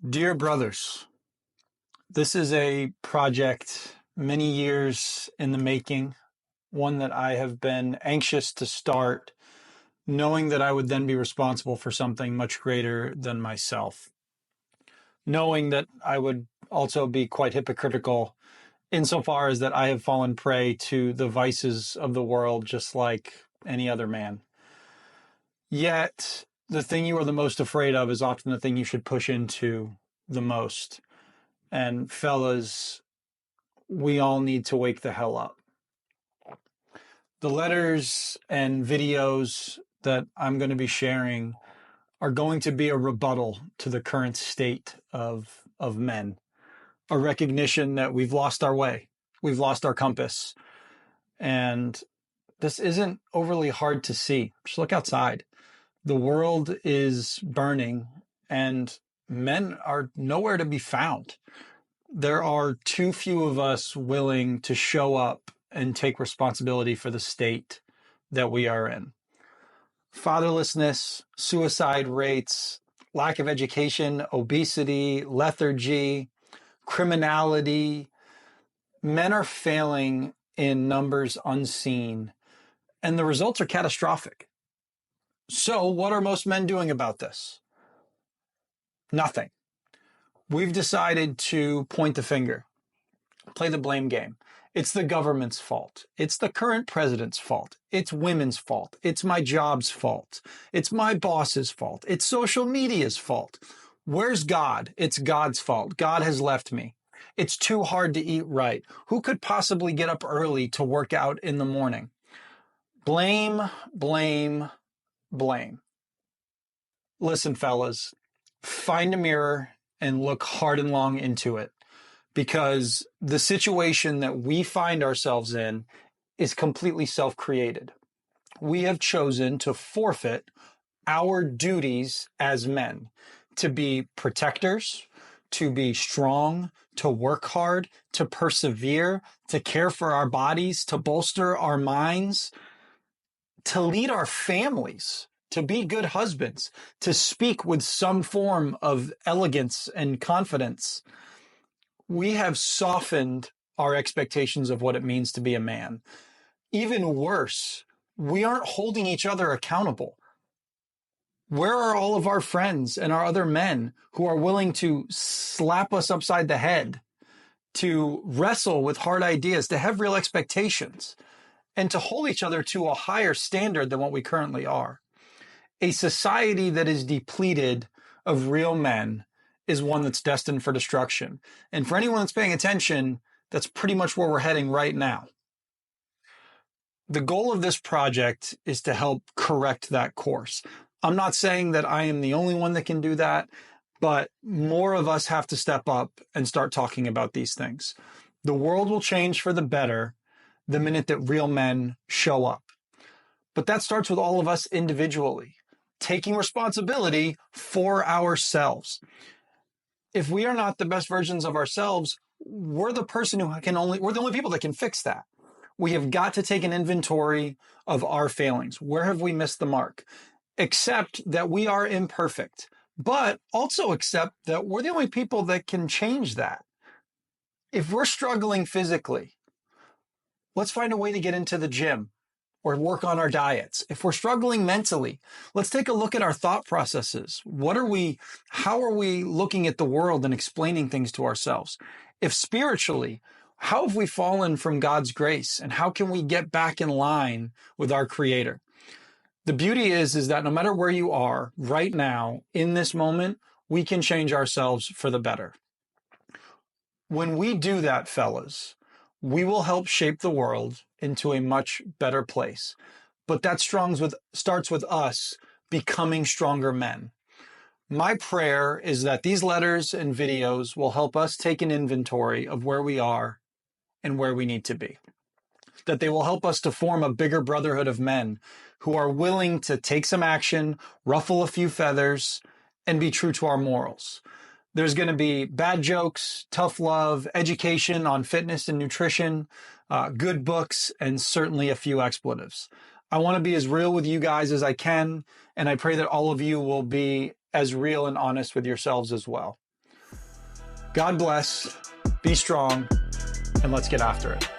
Dear brothers, this is a project many years in the making, one that I have been anxious to start, knowing that I would then be responsible for something much greater than myself, knowing that I would also be quite hypocritical insofar as that I have fallen prey to the vices of the world just like any other man. Yet, the thing you are the most afraid of is often the thing you should push into the most. And fellas, we all need to wake the hell up. The letters and videos that I'm going to be sharing are going to be a rebuttal to the current state of men, a recognition that we've lost our way, we've lost our compass, and this isn't overly hard to see. Just look outside. The world is burning, and men are nowhere to be found. There are too few of us willing to show up and take responsibility for the state that we are in. Fatherlessness, suicide rates, lack of education, obesity, lethargy, criminality. Men are failing in numbers unseen, and the results are catastrophic. So, what are most men doing about this? Nothing. We've decided to point the finger, play the blame game. It's the government's fault. It's the current president's fault. It's women's fault. It's my job's fault. It's my boss's fault. It's social media's fault. Where's God? It's God's fault. God has left me. It's too hard to eat right. Who could possibly get up early to work out in the morning? Blame, blame, blame. Listen, fellas, find a mirror and look hard and long into it, because the situation that we find ourselves in is completely self-created. We have chosen to forfeit our duties as men, to be protectors, to be strong, to work hard, to persevere, to care for our bodies, to bolster our minds, to lead our families, to be good husbands, to speak with some form of elegance and confidence. We have softened our expectations of what it means to be a man. Even worse, we aren't holding each other accountable. Where are all of our friends and our other men who are willing to slap us upside the head, to wrestle with hard ideas, to have real expectations, and to hold each other to a higher standard than what we currently are? A society that is depleted of real men is one that's destined for destruction. And for anyone that's paying attention, that's pretty much where we're heading right now. The goal of this project is to help correct that course. I'm not saying that I am the only one that can do that, but more of us have to step up and start talking about these things. The world will change for the better the minute that real men show up. But that starts with all of us individually, taking responsibility for ourselves. If we are not the best versions of ourselves, we're the only people that can fix that. We have got to take an inventory of our failings. Where have we missed the mark? Accept that we are imperfect, but also accept that we're the only people that can change that. If we're struggling physically, let's find a way to get into the gym or work on our diets. If we're struggling mentally, let's take a look at our thought processes. How are we looking at the world and explaining things to ourselves? If spiritually, how have we fallen from God's grace, and how can we get back in line with our Creator? The beauty is that no matter where you are right now, in this moment, we can change ourselves for the better. When we do that, fellas, we will help shape the world into a much better place. But that starts with us becoming stronger men. My prayer is that these letters and videos will help us take an inventory of where we are and where we need to be. That they will help us to form a bigger brotherhood of men who are willing to take some action, ruffle a few feathers, and be true to our morals. There's going to be bad jokes, tough love, education on fitness and nutrition, good books, and certainly a few expletives. I want to be as real with you guys as I can, and I pray that all of you will be as real and honest with yourselves as well. God bless, be strong, and let's get after it.